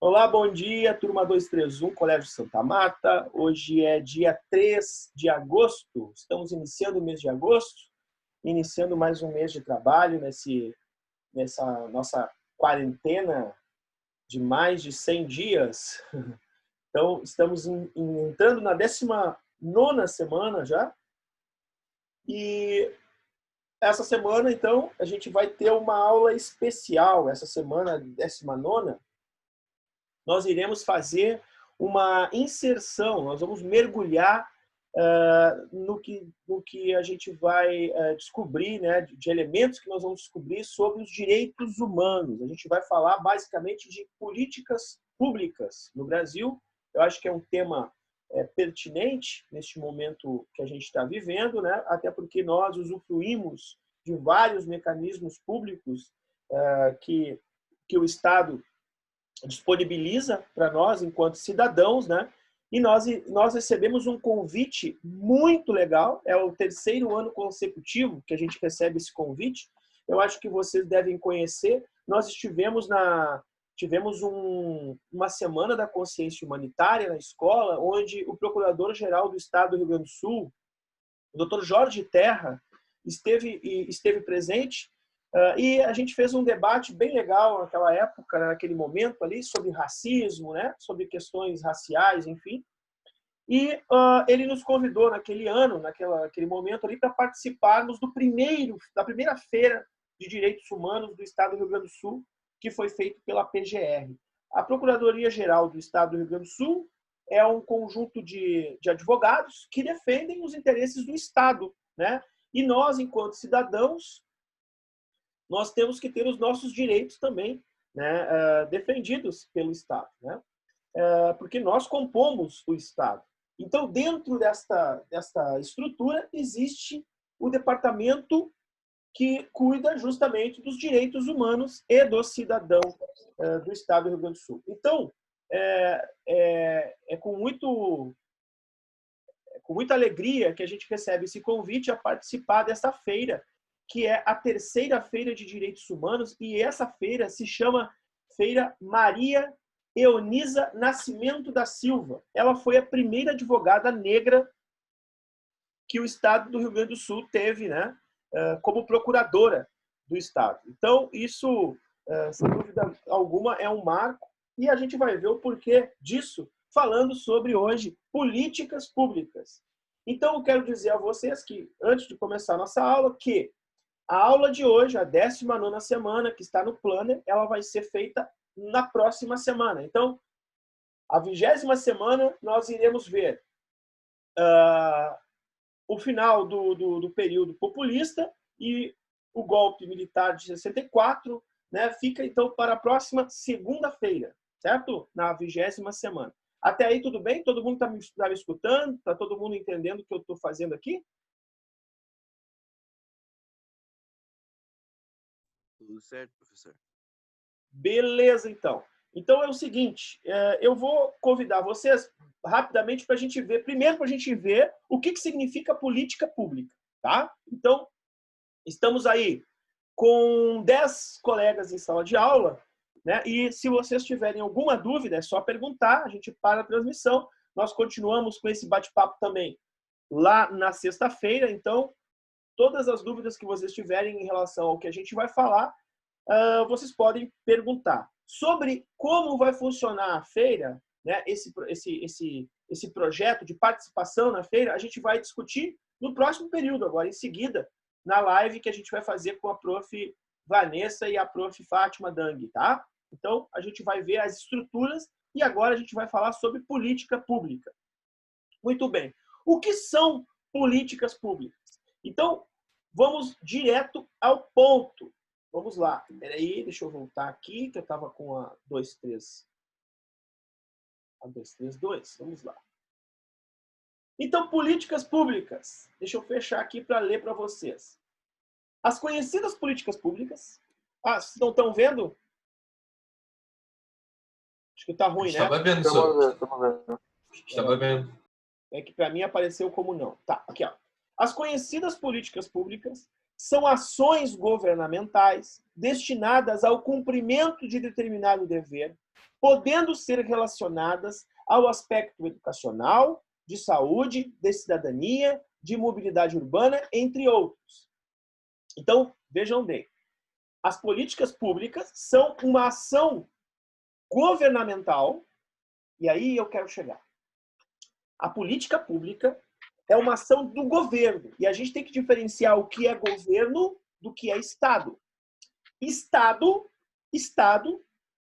Olá, bom dia, turma 231, Colégio Santa Marta. Hoje é dia 3 de agosto, estamos iniciando o mês de agosto, iniciando mais um mês de trabalho nessa nossa quarentena de mais de 100 dias. Então, estamos entrando na 19ª semana já. E essa semana, então, a gente vai ter uma aula especial. Essa semana, 19ª, nós iremos fazer uma inserção, nós vamos mergulhar no que a gente vai descobrir, né, de elementos que nós vamos descobrir sobre os direitos humanos. A gente vai falar basicamente de políticas públicas no Brasil. Eu acho que é um tema pertinente neste momento que a gente está vivendo, né? Até porque nós usufruímos de vários mecanismos públicos que o Estado disponibiliza para nós enquanto cidadãos, né? E nós recebemos um convite muito legal, é o 3º ano consecutivo que a gente recebe esse convite. Eu acho que vocês devem conhecer. Nós tivemos uma semana da consciência humanitária na escola, onde o Procurador-Geral do Estado do Rio Grande do Sul, o Dr. Jorge Terra, esteve presente. E a gente fez um debate bem legal naquela época, naquele momento ali, sobre racismo, né? Sobre questões raciais, enfim. E ele nos convidou naquele ano, naquele momento ali, para participarmos da primeira feira de direitos humanos do Estado do Rio Grande do Sul, que foi feito pela PGR. A Procuradoria-Geral do Estado do Rio Grande do Sul é um conjunto de advogados que defendem os interesses do Estado, né? E nós, enquanto cidadãos, nós temos que ter os nossos direitos também, né, defendidos pelo Estado, né? Porque nós compomos o Estado. Então, dentro desta estrutura, existe o departamento que cuida justamente dos direitos humanos e do cidadão do Estado do Rio Grande do Sul. Então, é com muita alegria que a gente recebe esse convite a participar dessa feira, que é a 3ª Feira de Direitos Humanos, e essa feira se chama Feira Maria Eunisa Nascimento da Silva. Ela foi a primeira advogada negra que o Estado do Rio Grande do Sul teve, né, como procuradora do Estado. Então, isso, sem dúvida alguma, é um marco, e a gente vai ver o porquê disso falando sobre, hoje, políticas públicas. Então, eu quero dizer a vocês que, antes de começar a nossa aula, que a aula de hoje, a 19ª semana, que está no planner, ela vai ser feita na próxima semana. Então, a 20ª semana, nós iremos ver o final do período populista e o golpe militar de 64, né, fica, então, para a próxima segunda-feira, certo? Na 20ª semana. Até aí, tudo bem? Todo mundo está me escutando? Está todo mundo entendendo o que eu estou fazendo aqui? Tudo certo, professor. Beleza, então. Então é o seguinte, eu vou convidar vocês rapidamente para a gente ver, primeiro para a gente ver o que significa política pública, tá? Então, estamos aí com 10 colegas em sala de aula, né? E se vocês tiverem alguma dúvida, é só perguntar, a gente para a transmissão. Nós continuamos com esse bate-papo também lá na sexta-feira, então todas as dúvidas que vocês tiverem em relação ao que a gente vai falar, vocês podem perguntar. Sobre como vai funcionar a feira, né, esse projeto de participação na feira, a gente vai discutir no próximo período, agora em seguida, na live que a gente vai fazer com a prof. Vanessa e a prof. Fátima Dang, tá? Então, a gente vai ver as estruturas e agora a gente vai falar sobre política pública. Muito bem. O que são políticas públicas? Então, vamos direto ao ponto. Vamos lá. Espera aí, deixa eu voltar aqui, que eu estava com a 232. Vamos lá. Então, políticas públicas. Deixa eu fechar aqui para ler para vocês. As conhecidas políticas públicas... vocês não estão vendo? Acho que está ruim, né? Estava vendo, senhor. Estamos vendo. Estava vendo. É que para mim apareceu como não. Tá, aqui, ó. As conhecidas políticas públicas são ações governamentais destinadas ao cumprimento de determinado dever, podendo ser relacionadas ao aspecto educacional, de saúde, de cidadania, de mobilidade urbana, entre outros. Então, vejam bem, as políticas públicas são uma ação governamental, e aí eu quero chegar. A política pública é uma ação do governo, e a gente tem que diferenciar o que é governo do que é Estado. Estado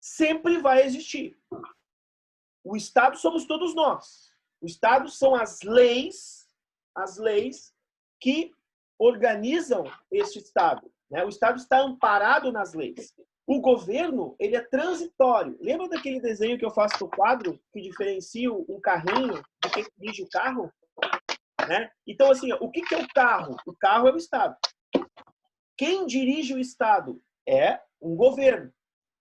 sempre vai existir. O Estado somos todos nós. O Estado são as leis que organizam esse Estado, né? O Estado está amparado nas leis. O governo, ele é transitório. Lembra daquele desenho que eu faço no quadro, que diferencia um carrinho de quem dirige o carro? Né? Então, assim, o que é o carro? O carro é o Estado. Quem dirige o Estado é um governo.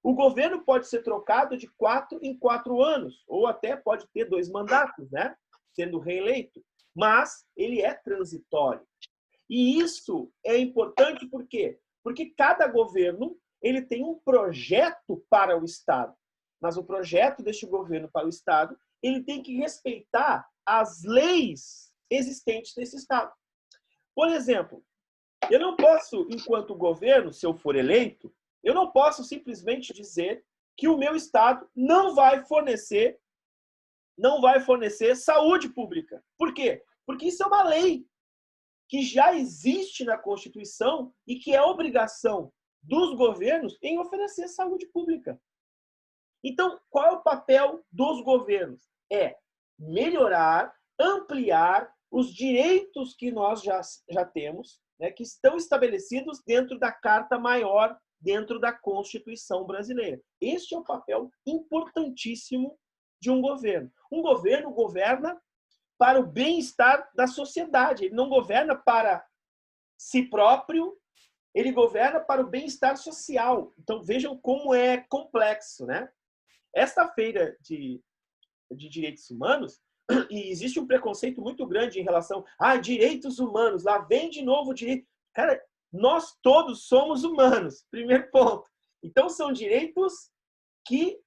O governo pode ser trocado de 4 em 4 anos, ou até pode ter 2 mandatos, né? Sendo reeleito. Mas ele é transitório. E isso é importante por quê? Porque cada governo ele tem um projeto para o Estado. Mas o projeto deste governo para o Estado, ele tem que respeitar as leis existentes nesse Estado. Por exemplo, eu não posso, enquanto governo, se eu for eleito, eu não posso simplesmente dizer que o meu Estado não vai fornecer saúde pública. Por quê? Porque isso é uma lei que já existe na Constituição e que é obrigação dos governos em oferecer saúde pública. Então, qual é o papel dos governos? É melhorar, ampliar os direitos que nós já temos, né, que estão estabelecidos dentro da Carta Maior, dentro da Constituição brasileira. Este é o papel importantíssimo de um governo. Um governo governa para o bem-estar da sociedade. Ele não governa para si próprio, ele governa para o bem-estar social. Então, vejam como é complexo, né? Esta feira de direitos humanos, e existe um preconceito muito grande em relação a direitos humanos. Lá vem de novo o direito. Cara, nós todos somos humanos, primeiro ponto. Então, são direitos que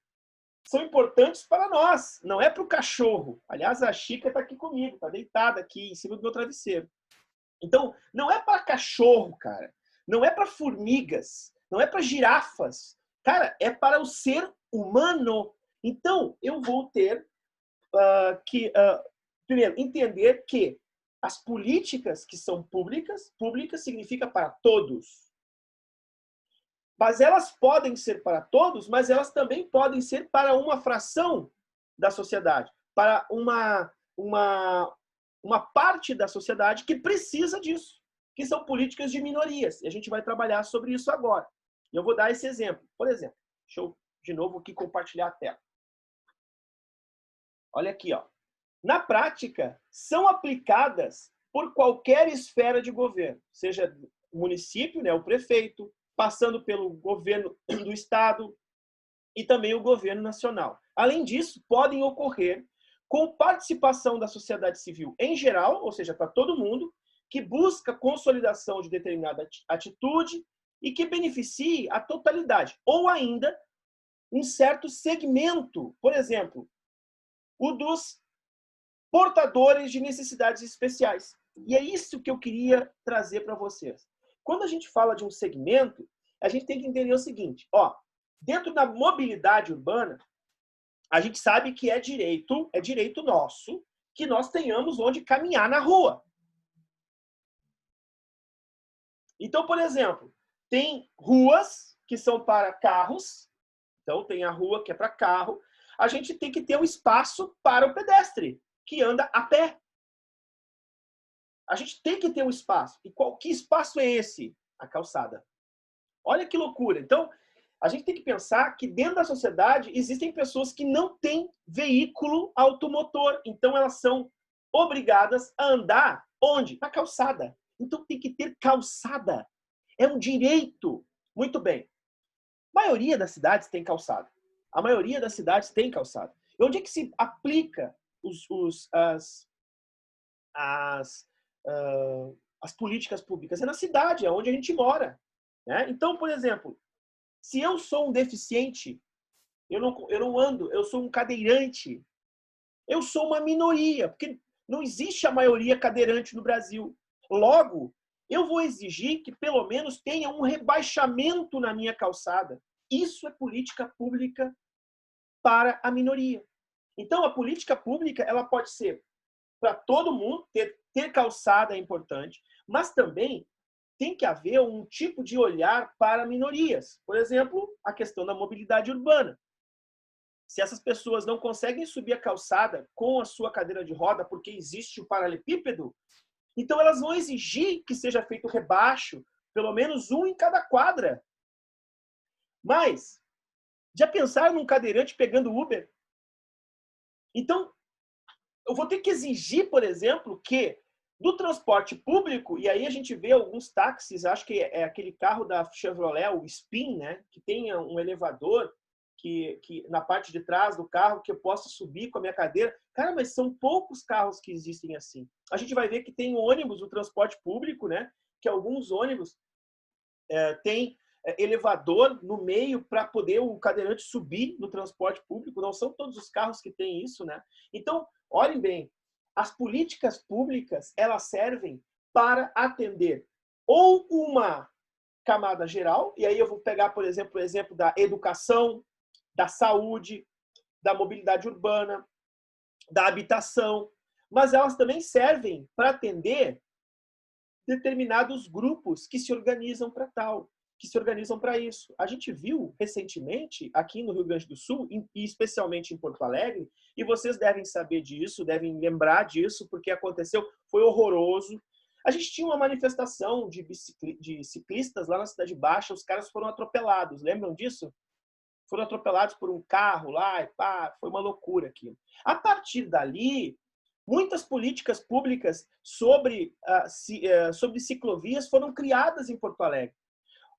são importantes para nós, não é para o cachorro. Aliás, a Chica está aqui comigo, está deitada aqui em cima do meu travesseiro. Então, não é para cachorro, cara. Não é para formigas, não é para girafas. Cara, é para o ser humano. Então, eu vou ter primeiro, entender que as políticas que são públicas significa para todos. Mas elas podem ser para todos, mas elas também podem ser para uma fração da sociedade, para uma parte da sociedade que precisa disso, que são políticas de minorias. E a gente vai trabalhar sobre isso agora. E eu vou dar esse exemplo. Por exemplo, deixa eu de novo aqui compartilhar a tela. Olha aqui, ó. Na prática, são aplicadas por qualquer esfera de governo, seja o município, né, o prefeito, passando pelo governo do estado e também o governo nacional. Além disso, podem ocorrer com participação da sociedade civil em geral, ou seja, para todo mundo, que busca consolidação de determinada atitude e que beneficie a totalidade, ou ainda um certo segmento, por exemplo, o dos portadores de necessidades especiais. E é isso que eu queria trazer para vocês. Quando a gente fala de um segmento, a gente tem que entender o seguinte, ó, dentro da mobilidade urbana, a gente sabe que é direito nosso que nós tenhamos onde caminhar na rua. Então, por exemplo, tem ruas que são para carros, então tem a rua que é para carro, a gente tem que ter um espaço para o pedestre, que anda a pé. A gente tem que ter um espaço. E que espaço é esse? A calçada. Olha que loucura. Então, a gente tem que pensar que dentro da sociedade existem pessoas que não têm veículo automotor. Então, elas são obrigadas a andar onde? Na calçada. Então, tem que ter calçada. É um direito. Muito bem. A maioria das cidades tem calçada. A maioria das cidades tem calçada. E onde é que se aplica as políticas públicas? É na cidade, é onde a gente mora, né? Então, por exemplo, se eu sou um deficiente, eu não ando, eu sou um cadeirante, eu sou uma minoria, porque não existe a maioria cadeirante no Brasil. Logo, eu vou exigir que pelo menos tenha um rebaixamento na minha calçada. Isso é política pública para a minoria. Então, a política pública ela pode ser para todo mundo, ter calçada é importante, mas também tem que haver um tipo de olhar para minorias. Por exemplo, a questão da mobilidade urbana. Se essas pessoas não conseguem subir a calçada com a sua cadeira de roda porque existe o paralelepípedo, então elas vão exigir que seja feito rebaixo, pelo menos um em cada quadra. Mas, já pensaram num cadeirante pegando Uber? Então, eu vou ter que exigir, por exemplo, que do transporte público, e aí a gente vê alguns táxis, acho que é aquele carro da Chevrolet, o Spin, né, que tenha um elevador que na parte de trás do carro que eu possa subir com a minha cadeira. Cara, mas são poucos carros que existem assim. A gente vai ver que tem ônibus, o transporte público, né, que alguns ônibus tem elevador no meio para poder o cadeirante subir no transporte público. Não são todos os carros que têm isso, né? Então, olhem bem, as políticas públicas, elas servem para atender ou uma camada geral, e aí eu vou pegar, por exemplo, o exemplo da educação, da saúde, da mobilidade urbana, da habitação, mas elas também servem para atender determinados grupos que se organizam para tal, que se organizam para isso. A gente viu recentemente, aqui no Rio Grande do Sul, e especialmente em Porto Alegre, e vocês devem saber disso, devem lembrar disso, porque aconteceu, foi horroroso. A gente tinha uma manifestação de ciclistas lá na Cidade Baixa, os caras foram atropelados, lembram disso? Foram atropelados por um carro lá, e pá, foi uma loucura aquilo. A partir dali, muitas políticas públicas sobre ciclovias foram criadas em Porto Alegre.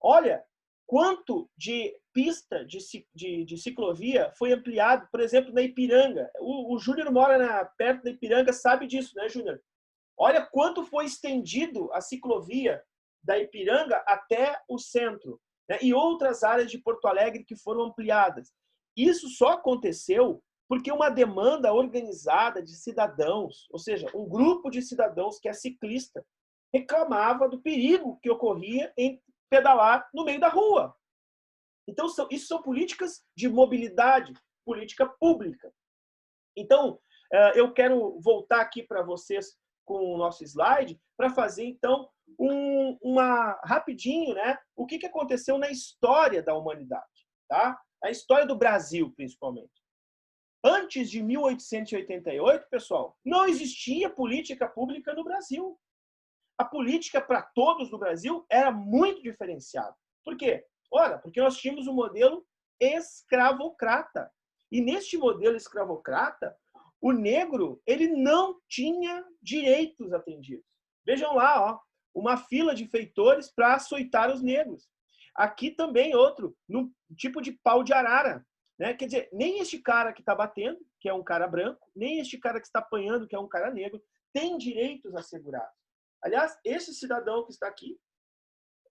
Olha, quanto de pista de ciclovia foi ampliado, por exemplo, na Ipiranga. O Júnior mora perto da Ipiranga, sabe disso, né, Júnior? Olha quanto foi estendido a ciclovia da Ipiranga até o centro, né? E outras áreas de Porto Alegre que foram ampliadas. Isso só aconteceu porque uma demanda organizada de cidadãos, ou seja, um grupo de cidadãos que é ciclista, reclamava do perigo que ocorria em pedalar no meio da rua. Então, isso são políticas de mobilidade, política pública. Então, eu quero voltar aqui para vocês com o nosso slide para fazer, então, rapidinho, né? O que aconteceu na história da humanidade, tá? A história do Brasil, principalmente. Antes de 1888, pessoal, não existia política pública no Brasil. A política para todos no Brasil era muito diferenciada. Por quê? Ora, porque nós tínhamos um modelo escravocrata. E neste modelo escravocrata, o negro ele não tinha direitos atendidos. Vejam lá, ó, uma fila de feitores para açoitar os negros. Aqui também outro, no tipo de pau de arara. Né? Quer dizer, nem este cara que está batendo, que é um cara branco, nem este cara que está apanhando, que é um cara negro, tem direitos assegurados. Aliás, esse cidadão que está aqui,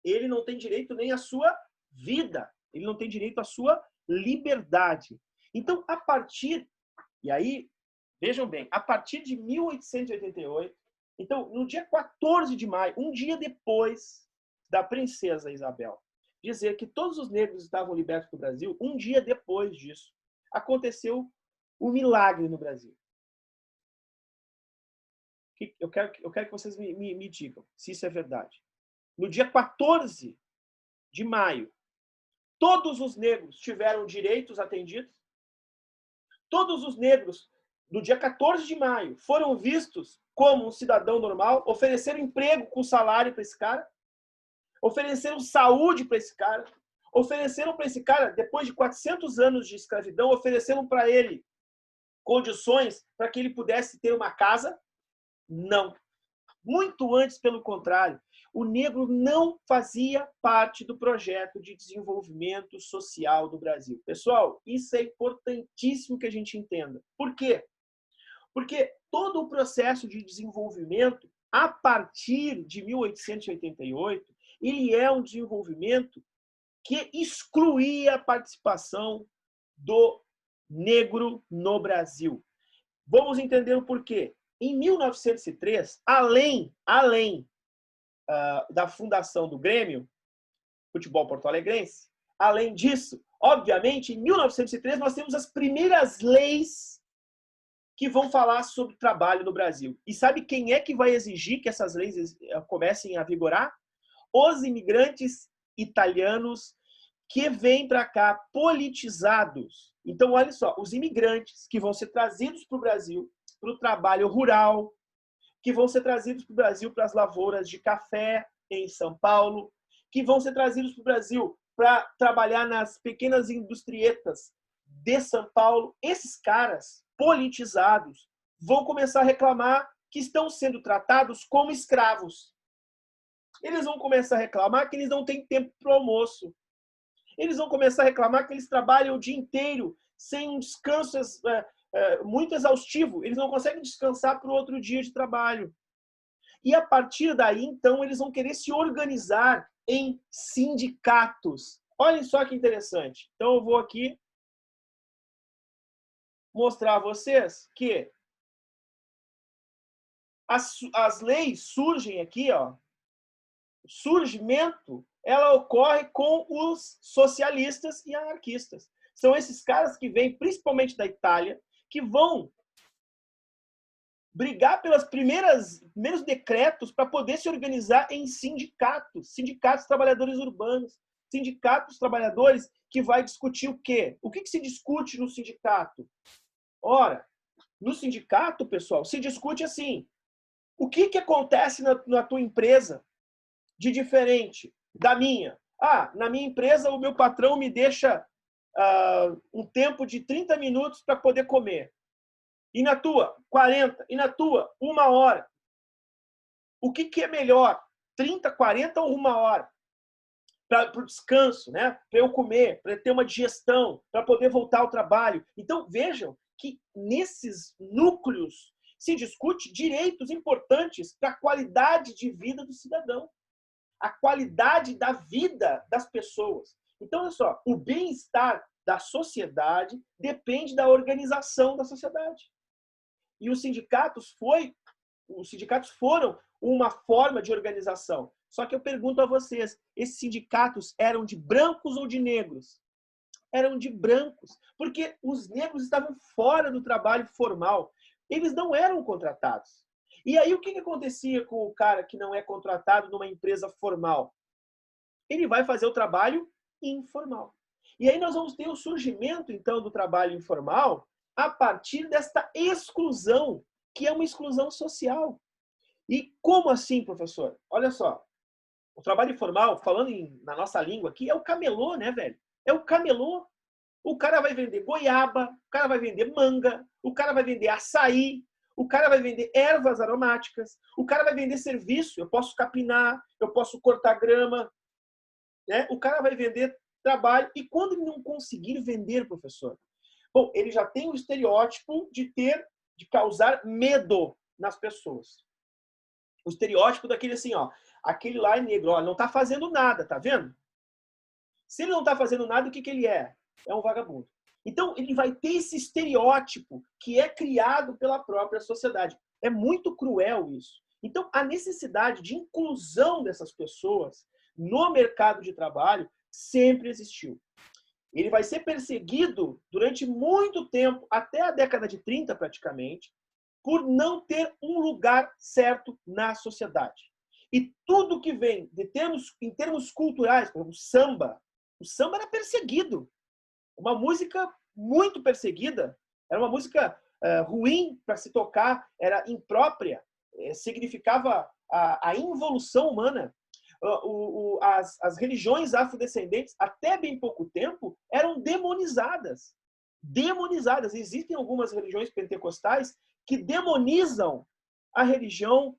ele não tem direito nem à sua vida, ele não tem direito à sua liberdade. Então, a partir, e aí, vejam bem, a partir de 1888, então, no dia 14 de maio, um dia depois da princesa Isabel dizer que todos os negros estavam libertos do Brasil, um dia depois disso, aconteceu um milagre no Brasil. Eu quero que vocês me digam se isso é verdade. No dia 14 de maio, todos os negros tiveram direitos atendidos. Todos os negros, no dia 14 de maio, foram vistos como um cidadão normal, ofereceram emprego com salário para esse cara, ofereceram saúde para esse cara, ofereceram para esse cara, depois de 400 anos de escravidão, ofereceram para ele condições para que ele pudesse ter uma casa. Não. Muito antes, pelo contrário, o negro não fazia parte do projeto de desenvolvimento social do Brasil. Pessoal, isso é importantíssimo que a gente entenda. Por quê? Porque todo o processo de desenvolvimento a partir de 1888, ele é um desenvolvimento que excluía a participação do negro no Brasil. Vamos entender o porquê. Em 1903, além da fundação do Grêmio, Futebol Porto-Alegrense, além disso, obviamente, em 1903 nós temos as primeiras leis que vão falar sobre trabalho no Brasil. E sabe quem é que vai exigir que essas leis comecem a vigorar? Os imigrantes italianos que vêm para cá politizados. Então, olha só, os imigrantes que vão ser trazidos para o Brasil, para o trabalho rural, que vão ser trazidos para o Brasil para as lavouras de café em São Paulo, que vão ser trazidos para o Brasil para trabalhar nas pequenas industrietas de São Paulo. Esses caras politizados vão começar a reclamar que estão sendo tratados como escravos. Eles vão começar a reclamar que eles não têm tempo para o almoço. Eles vão começar a reclamar que eles trabalham o dia inteiro sem um descanso muito exaustivo. Eles não conseguem descansar para o outro dia de trabalho. E a partir daí, então, eles vão querer se organizar em sindicatos. Olhem só que interessante. Então, eu vou aqui mostrar a vocês que as leis surgem aqui, ó. O surgimento, ela ocorre com os socialistas e anarquistas. São esses caras que vêm, principalmente da Itália, que vão brigar pelos primeiros decretos para poder se organizar em sindicatos, sindicatos trabalhadores urbanos, sindicatos trabalhadores que vai discutir o quê? O que se discute no sindicato? Ora, no sindicato, pessoal, se discute assim, o que acontece na tua empresa de diferente da minha? Na minha empresa o meu patrão me deixa um tempo de 30 minutos para poder comer. E na tua, 40. E na tua, 1 hora. O que é melhor? 30, 40 ou 1 hora? Para o descanso, né? Para eu comer, para ter uma digestão, para poder voltar ao trabalho. Então, vejam que nesses núcleos se discute direitos importantes para a qualidade de vida do cidadão. A qualidade da vida das pessoas. Então, olha só, o bem-estar da sociedade depende da organização da sociedade. E os sindicatos foram uma forma de organização. Só que eu pergunto a vocês, esses sindicatos eram de brancos ou de negros? Eram de brancos, porque os negros estavam fora do trabalho formal. Eles não eram contratados. E aí o que acontecia com o cara que não é contratado numa empresa formal? Ele vai fazer o trabalho informal. E aí nós vamos ter o surgimento, então, do trabalho informal a partir desta exclusão, que é uma exclusão social. E como assim, professor? Olha só, o trabalho informal, falando na nossa língua aqui, é o camelô, né, velho? É o camelô. O cara vai vender goiaba, o cara vai vender manga, o cara vai vender açaí, o cara vai vender ervas aromáticas, o cara vai vender serviço, eu posso capinar, eu posso cortar grama, né? O cara vai vender trabalho. E quando ele não conseguir vender, professor? Bom, ele já tem o estereótipo de causar medo nas pessoas. O estereótipo daquele assim, ó, aquele lá é negro, ó, não tá fazendo nada, tá vendo? Se ele não tá fazendo nada, o que ele é? É um vagabundo. Então, ele vai ter esse estereótipo que é criado pela própria sociedade. É muito cruel isso. Então, a necessidade de inclusão dessas pessoas no mercado de trabalho sempre existiu. Ele vai ser perseguido durante muito tempo, até a década de 30 praticamente, por não ter um lugar certo na sociedade. E tudo que vem em termos culturais, por exemplo, o samba era perseguido. Uma música muito perseguida, era uma música ruim para se tocar, era imprópria, significava a involução humana. As religiões afrodescendentes, até bem pouco tempo, eram demonizadas. Demonizadas. Existem algumas religiões pentecostais que demonizam a religião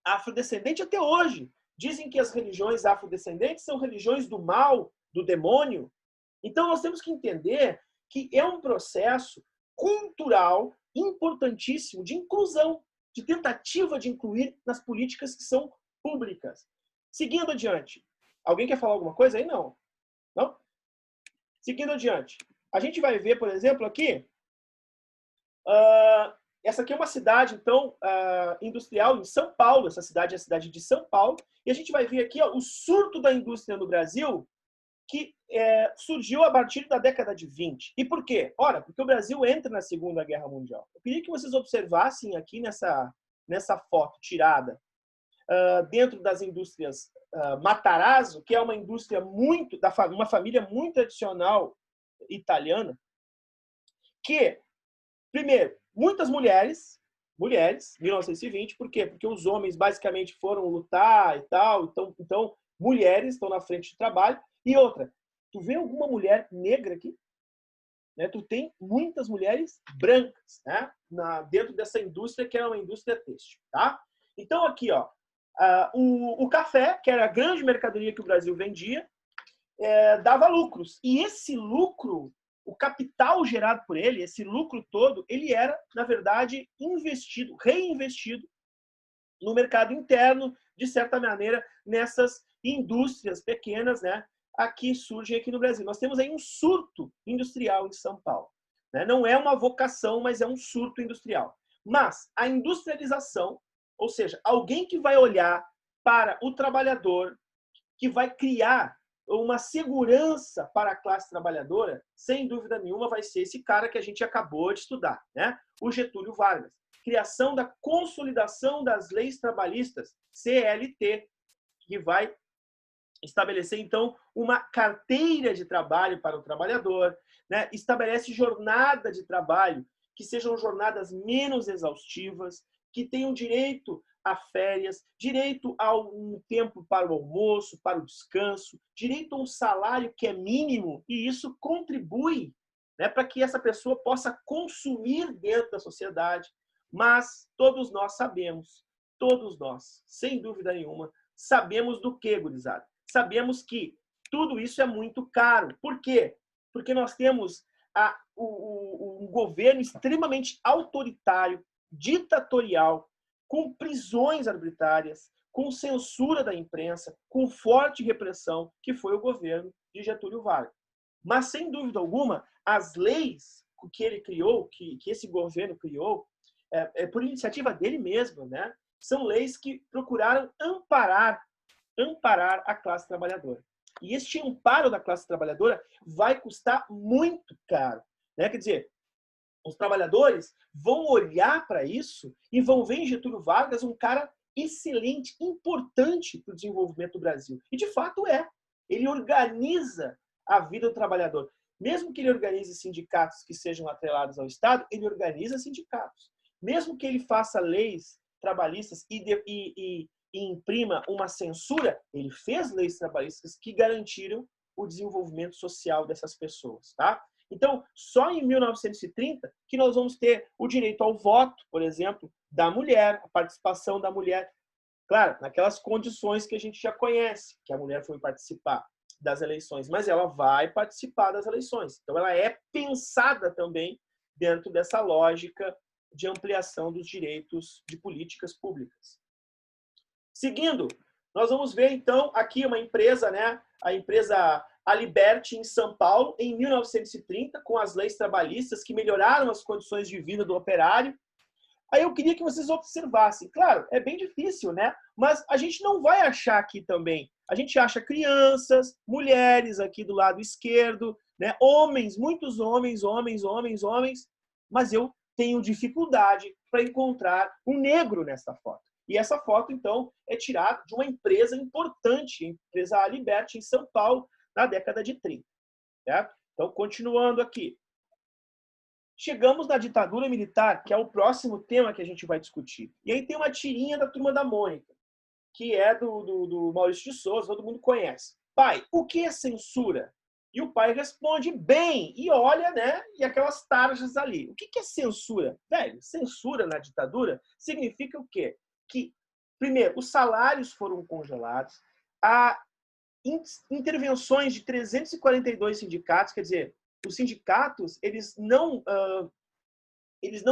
afrodescendente até hoje. Dizem que as religiões afrodescendentes são religiões do mal, do demônio. Então, nós temos que entender que é um processo cultural importantíssimo de inclusão. de tentativa de incluir nas políticas que são públicas. Seguindo adiante. Alguém quer falar alguma coisa aí? Não. Não? Seguindo adiante. A gente vai ver, por exemplo, aqui, essa aqui é uma cidade, então, industrial em São Paulo. Essa cidade é a cidade de São Paulo. E a gente vai ver aqui o surto da indústria no Brasil, que surgiu a partir da década de 20. E por quê? Ora, porque o Brasil entra na Segunda Guerra Mundial. Eu queria que vocês observassem aqui nessa foto tirada dentro das indústrias Matarazzo, que é uma indústria uma família muito tradicional italiana, que, primeiro, muitas mulheres, 1920, por quê? Porque os homens basicamente foram lutar e tal, então mulheres estão na frente de trabalho. E outra, tu vê alguma mulher negra aqui? Né? Tu tem muitas mulheres brancas, né? Dentro dessa indústria, que era uma indústria têxtil. Tá? Então, aqui, ó, o café, que era a grande mercadoria que o Brasil vendia, dava lucros. E esse lucro, o capital gerado por ele, esse lucro todo, ele era, na verdade, reinvestido no mercado interno, de certa maneira, nessas indústrias pequenas, né, surgem aqui no Brasil. Nós temos aí um surto industrial em São Paulo. Né? Não é uma vocação, mas é um surto industrial. Mas a industrialização, ou seja, alguém que vai olhar para o trabalhador, que vai criar uma segurança para a classe trabalhadora, sem dúvida nenhuma, vai ser esse cara que a gente acabou de estudar, né? O Getúlio Vargas. Criação da consolidação das leis trabalhistas, CLT, que vai estabelecer, então, uma carteira de trabalho para o trabalhador, né? Estabelece jornada de trabalho que sejam jornadas menos exaustivas, que tenham direito a férias, direito a um tempo para o almoço, para o descanso, direito a um salário que é mínimo, e isso contribui, né, para que essa pessoa possa consumir dentro da sociedade. Mas todos nós sabemos, sem dúvida nenhuma, sabemos do que, gurizada? Sabemos que tudo isso é muito caro. Por quê? Porque nós temos um governo extremamente autoritário, ditatorial, com prisões arbitrárias, com censura da imprensa, com forte repressão, que foi o governo de Getúlio Vargas. Mas, sem dúvida alguma, as leis que ele criou, que esse governo criou, por iniciativa dele mesmo, né, são leis que procuraram amparar a classe trabalhadora. E este amparo da classe trabalhadora vai custar muito caro. Né? Quer dizer, os trabalhadores vão olhar para isso e vão ver em Getúlio Vargas um cara excelente, importante para o desenvolvimento do Brasil. E, de fato, é. Ele organiza a vida do trabalhador. Mesmo que ele organize sindicatos que sejam atrelados ao Estado, ele organiza sindicatos. Mesmo que ele faça leis trabalhistas e imprima uma censura, ele fez leis trabalhistas que garantiram o desenvolvimento social dessas pessoas. Tá? Então, só em 1930 que nós vamos ter o direito ao voto, por exemplo, da mulher, a participação da mulher. Claro, naquelas condições que a gente já conhece, que a mulher foi participar das eleições, mas ela vai participar das eleições. Então, ela é pensada também dentro dessa lógica de ampliação dos direitos de políticas públicas. Seguindo, nós vamos ver, então, aqui uma empresa, né? A empresa Aliberti, em São Paulo, em 1930, com as leis trabalhistas que melhoraram as condições de vida do operário. Aí eu queria que vocês observassem. Claro, é bem difícil, né? Mas a gente não vai achar aqui também. A gente acha crianças, mulheres aqui do lado esquerdo, né? Homens, muitos homens, mas eu tenho dificuldade para encontrar um negro nessa foto. E essa foto, então, é tirada de uma empresa importante, a empresa Aliberti, em São Paulo, na década de 30. Certo? Então, continuando aqui. Chegamos na ditadura militar, que é o próximo tema que a gente vai discutir. E aí tem uma tirinha da Turma da Mônica, que é do Maurício de Souza, todo mundo conhece. Pai, o que é censura? E o pai responde bem, e olha, né? E aquelas tarjas ali. O que é censura? Velho, censura na ditadura significa o quê? Que, primeiro, os salários foram congelados, há intervenções de 342 sindicatos, quer dizer, os sindicatos eles não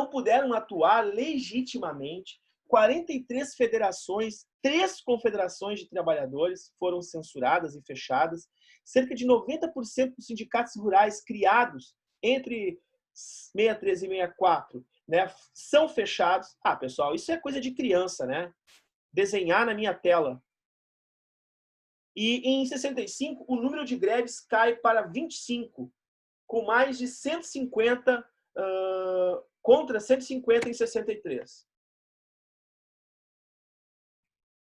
puderam atuar legitimamente, 43 federações, 3 confederações de trabalhadores foram censuradas e fechadas. Cerca de 90% dos sindicatos rurais criados entre 63 e 64, né, são fechados. Ah, pessoal, isso é coisa de criança, né? Desenhar na minha tela. E em 65, o número de greves cai para 25, com mais de 150 contra 150 em 63.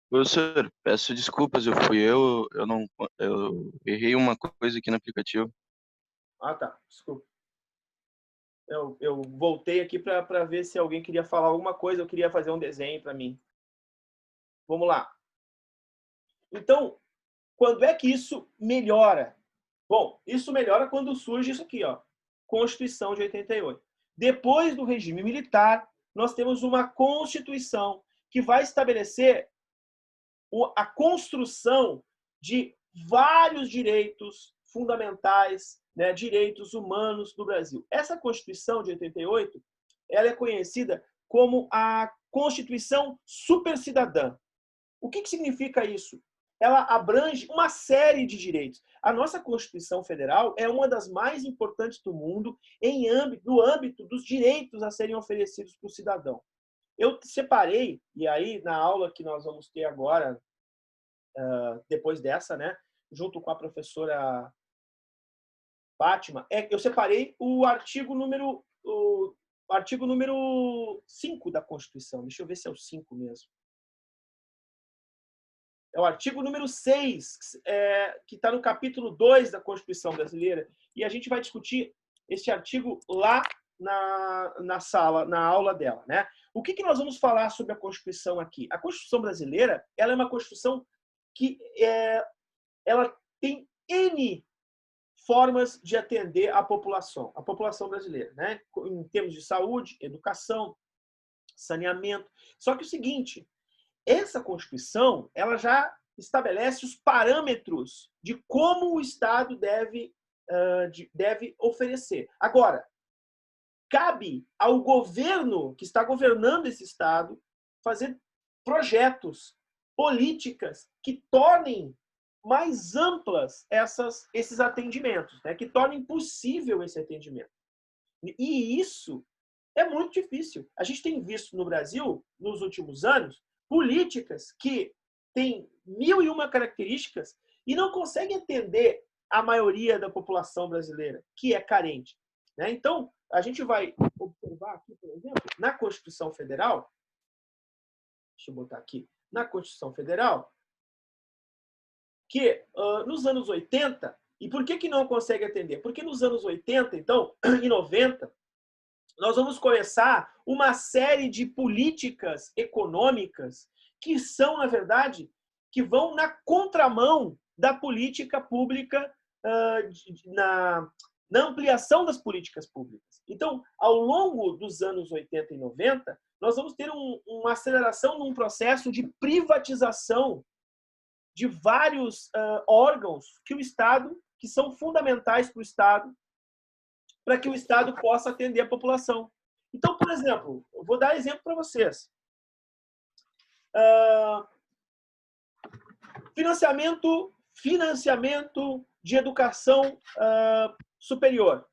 Professor, peço desculpas, eu errei uma coisa aqui no aplicativo. Ah, tá, desculpa. Eu voltei aqui para ver se alguém queria falar alguma coisa, eu queria fazer um desenho para mim. Vamos lá. Então, quando é que isso melhora? Bom, isso melhora quando surge isso aqui, ó, Constituição de 88. Depois do regime militar, nós temos uma Constituição que vai estabelecer a construção de vários direitos fundamentais, né, direitos humanos do Brasil. Essa Constituição de 88, ela é conhecida como a Constituição Supercidadã. O que significa isso? Ela abrange uma série de direitos. A nossa Constituição Federal é uma das mais importantes do mundo no âmbito dos direitos a serem oferecidos para o cidadão. Eu separei, e aí na aula que nós vamos ter agora, depois dessa, né, junto com a professora Fátima, eu separei o artigo número 5 da Constituição. Deixa eu ver se é o 5 mesmo. É o artigo número 6, que está no capítulo 2 da Constituição Brasileira. E a gente vai discutir esse artigo lá na sala, na aula dela, né? O que nós vamos falar sobre a Constituição aqui? A Constituição Brasileira, ela é uma Constituição que ela tem N formas de atender a população brasileira, né? Em termos de saúde, educação, saneamento. Só que o seguinte, essa Constituição, ela já estabelece os parâmetros de como o Estado deve oferecer. Agora, cabe ao governo que está governando esse Estado fazer projetos, políticas que tornem mais amplas esses atendimentos, né? Que tornem possível esse atendimento. E isso é muito difícil. A gente tem visto no Brasil, nos últimos anos, políticas que têm 1001 características e não conseguem atender a maioria da população brasileira, que é carente, né? Então, a gente vai observar aqui, por exemplo, na Constituição Federal, deixa eu botar aqui, na Constituição Federal, que nos anos 80, e por que não consegue atender? Porque nos anos 80, então, e 90, nós vamos começar uma série de políticas econômicas que são, na verdade, que vão na contramão da política pública, na ampliação das políticas públicas. Então, ao longo dos anos 80 e 90, nós vamos ter uma aceleração num processo de privatização de vários órgãos que são fundamentais para o Estado, para que o Estado possa atender a população. Então, por exemplo, eu vou dar exemplo para vocês. Financiamento de educação superior,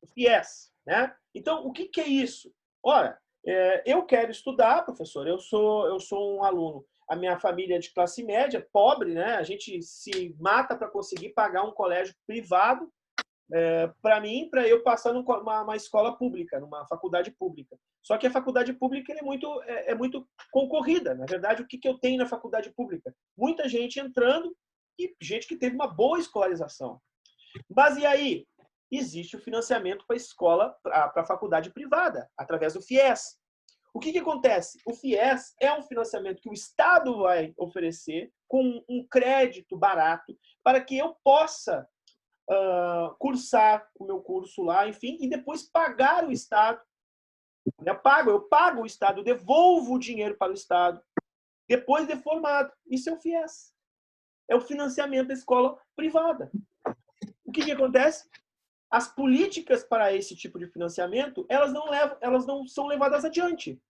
o FIES, né? Então, o que é isso? Ora, eu quero estudar, professor, eu sou um aluno, a minha família é de classe média, pobre, né? A gente se mata para conseguir pagar um colégio privado, para eu passar numa escola pública, numa faculdade pública. Só que a faculdade pública é muito concorrida. Na verdade, o que eu tenho na faculdade pública? Muita gente entrando e gente que teve uma boa escolarização. Mas e aí? Existe o financiamento para a escola, para a faculdade privada, através do FIES. O que acontece? O FIES é um financiamento que o Estado vai oferecer com um crédito barato para que eu possa cursar o meu curso lá, enfim, e depois pagar o Estado. Eu pago o Estado, eu devolvo o dinheiro para o Estado, depois de formado. Isso é o FIES. É o financiamento da escola privada. O que acontece? As políticas para esse tipo de financiamento, elas não são levadas adiante.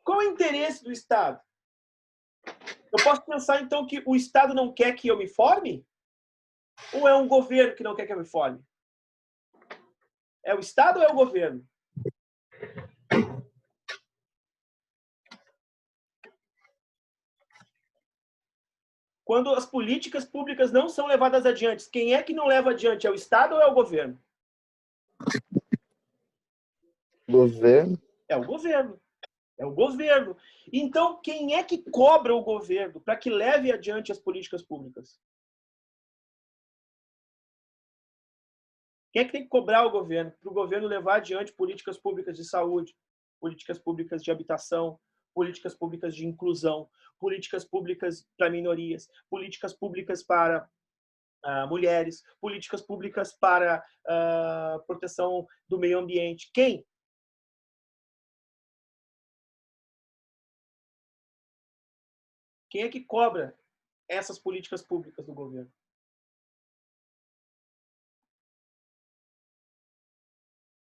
Qual é o interesse do Estado? Eu posso pensar, então, que o Estado não quer que eu me forme? Ou é um governo que não quer que eu me forme? É o Estado ou é o governo? Quando as políticas públicas não são levadas adiante, quem é que não leva adiante? É o Estado ou é o governo? Governo. É o governo. É o governo. Então, quem é que cobra o governo para que leve adiante as políticas públicas? Quem é que tem que cobrar o governo para o governo levar adiante políticas públicas de saúde, políticas públicas de habitação, políticas públicas de inclusão, políticas públicas para minorias, políticas públicas para mulheres, políticas públicas para proteção do meio ambiente? Quem? Quem é que cobra essas políticas públicas do governo?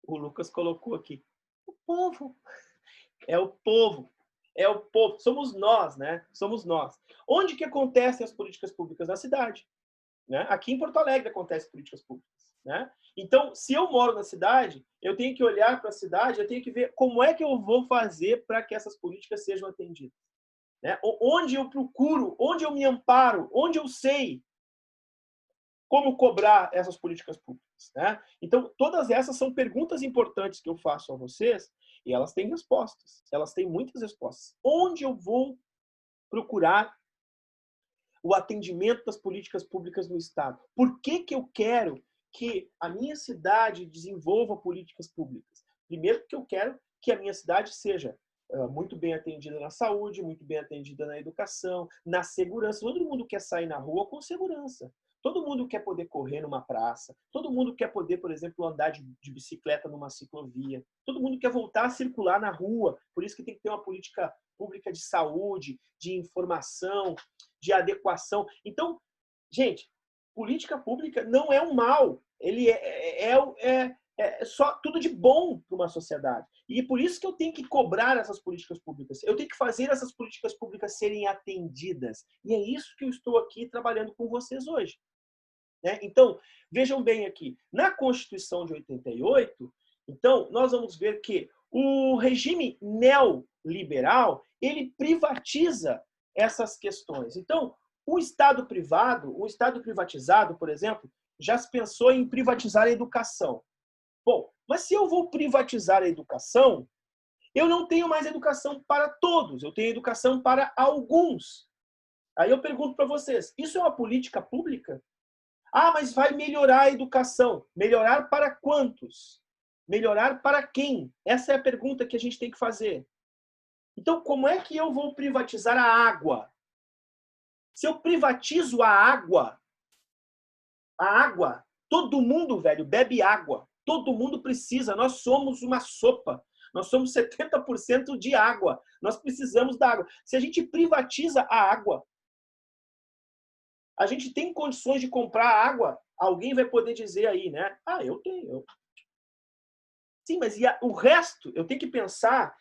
O Lucas colocou aqui. O povo. É o povo. É o povo. Somos nós, né? Somos nós. Onde que acontecem as políticas públicas? Na cidade. Né? Aqui em Porto Alegre acontecem políticas públicas. Né? Então, se eu moro na cidade, eu tenho que olhar para a cidade, eu tenho que ver como é que eu vou fazer para que essas políticas sejam atendidas. Né? Onde eu procuro, onde eu me amparo, onde eu sei como cobrar essas políticas públicas. Né? Então, todas essas são perguntas importantes que eu faço a vocês e elas têm respostas. Elas têm muitas respostas. Onde eu vou procurar o atendimento das políticas públicas no Estado? Por que eu quero que a minha cidade desenvolva políticas públicas? Primeiro, porque eu quero que a minha cidade seja muito bem atendida na saúde, muito bem atendida na educação, na segurança. Todo mundo quer sair na rua com segurança. Todo mundo quer poder correr numa praça. Todo mundo quer poder, por exemplo, andar de bicicleta numa ciclovia. Todo mundo quer voltar a circular na rua. Por isso que tem que ter uma política pública de saúde, de informação, de adequação. Então, gente, política pública não é um mal. Ele é só tudo de bom para uma sociedade. E por isso que eu tenho que cobrar essas políticas públicas. Eu tenho que fazer essas políticas públicas serem atendidas. E é isso que eu estou aqui trabalhando com vocês hoje. Né? Então, vejam bem aqui. Na Constituição de 88, então, nós vamos ver que o regime neoliberal, ele privatiza essas questões. Então, o Estado privado, o Estado privatizado, por exemplo, já se pensou em privatizar a educação. Bom, mas se eu vou privatizar a educação, eu não tenho mais educação para todos, eu tenho educação para alguns. Aí eu pergunto para vocês, isso é uma política pública? Ah, mas vai melhorar a educação. Melhorar para quantos? Melhorar para quem? Essa é a pergunta que a gente tem que fazer. Então, como é que eu vou privatizar a água? Se eu privatizo a água, todo mundo, velho, bebe água. Todo mundo precisa. Nós somos uma sopa. Nós somos 70% de água. Nós precisamos da água. Se a gente privatiza a água, a gente tem condições de comprar água? Alguém vai poder dizer aí, né? Ah, eu tenho. Sim, mas o resto, eu tenho que pensar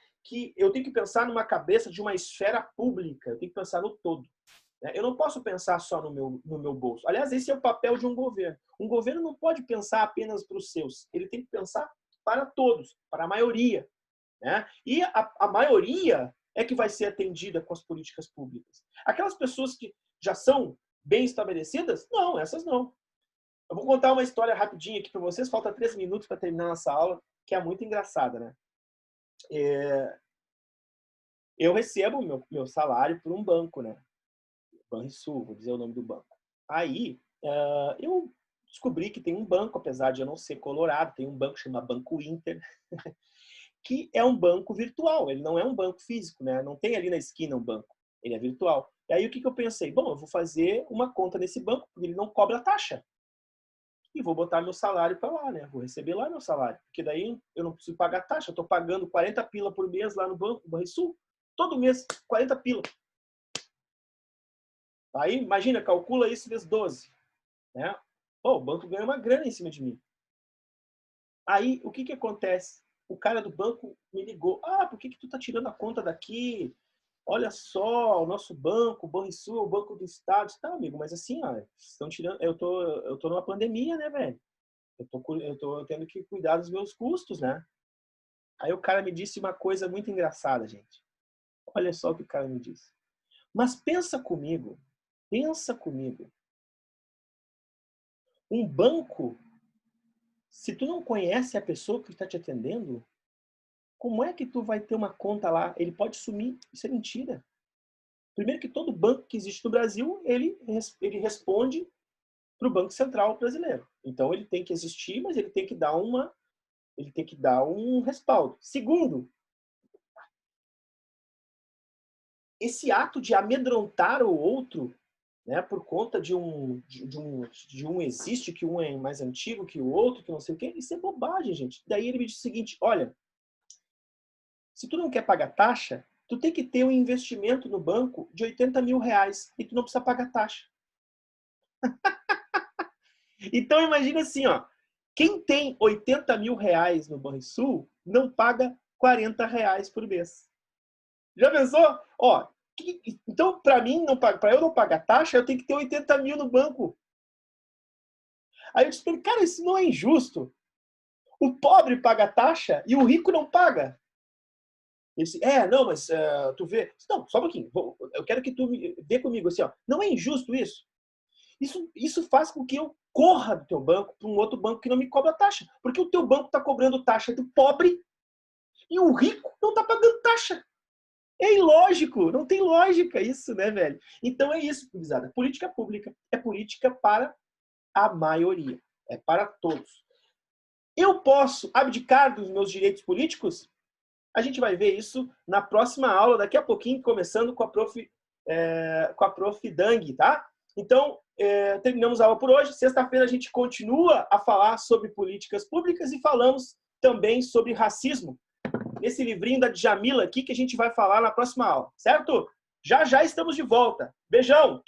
numa cabeça de uma esfera pública. Eu tenho que pensar no todo. Né? Eu não posso pensar só no meu bolso. Aliás, esse é o papel de um governo. Um governo não pode pensar apenas para os seus. Ele tem que pensar para todos, para a maioria. Né? E a maioria é que vai ser atendida com as políticas públicas. Aquelas pessoas que já são bem estabelecidas? Não, essas não. Eu vou contar uma história rapidinha aqui para vocês. Falta 3 minutos para terminar nossa aula, que é muito engraçada, né? Eu recebo meu salário por um banco, né? Banrisul, vou dizer o nome do banco. Aí, eu descobri que tem um banco, apesar de eu não ser colorado, tem um banco chamado Banco Inter, que é um banco virtual, ele não é um banco físico, né? Não tem ali na esquina um banco, ele é virtual. E aí o que eu pensei? Bom, eu vou fazer uma conta nesse banco, porque ele não cobra taxa. E vou botar meu salário para lá, né? Vou receber lá meu salário, porque daí eu não preciso pagar taxa, eu estou pagando 40 pila por mês lá no banco, no Banrisul, todo mês, 40 pila. Aí, imagina, calcula isso vezes 12. Né? O banco ganha uma grana em cima de mim. Aí, o que acontece? o cara do banco me ligou. Ah, por que tu tá tirando a conta daqui? Olha só, o nosso banco, o Banrisul é o Banco do Estado. Tá, amigo, mas assim, ó, estão tirando... Eu tô numa pandemia, né, velho? Eu tô tendo que cuidar dos meus custos, né? Aí o cara me disse uma coisa muito engraçada, gente. Olha só o que o cara me disse. Mas pensa comigo. Um banco, se tu não conhece a pessoa que está te atendendo, como é que tu vai ter uma conta lá? Ele pode sumir. Isso é mentira. Primeiro que todo banco que existe no Brasil, ele responde para o Banco Central brasileiro. Então ele tem que existir, mas ele tem que dar um respaldo. Segundo, esse ato de amedrontar o outro, né, por conta de um existe, que um é mais antigo que o outro, que não sei o quê, isso é bobagem, gente. Daí ele me disse o seguinte, olha, se tu não quer pagar taxa, tu tem que ter um investimento no banco de 80 mil reais e tu não precisa pagar taxa. Então imagina assim, ó, quem tem 80 mil reais no Banrisul não paga 40 reais por mês. Já pensou? Ó, então, para eu não pagar taxa, eu tenho que ter 80 mil no banco. Aí eu disse para ele, cara, isso não é injusto. O pobre paga taxa e o rico não paga. Ele disse, não, mas tu vê... Não, só um pouquinho. Eu quero que tu vê comigo assim, ó. Não é injusto isso? Isso faz com que eu corra do teu banco para um outro banco que não me cobra taxa. Porque o teu banco está cobrando taxa do pobre e o rico não está pagando taxa. É ilógico, não tem lógica isso, né, velho? Então é isso, gurizada. Política pública é política para a maioria, é para todos. Eu posso abdicar dos meus direitos políticos? A gente vai ver isso na próxima aula, daqui a pouquinho, começando com a Prof. Dang, tá? Então, terminamos a aula por hoje. Sexta-feira a gente continua a falar sobre políticas públicas e falamos também sobre racismo. Nesse livrinho da Djamila aqui que a gente vai falar na próxima aula, certo? Já já estamos de volta. Beijão!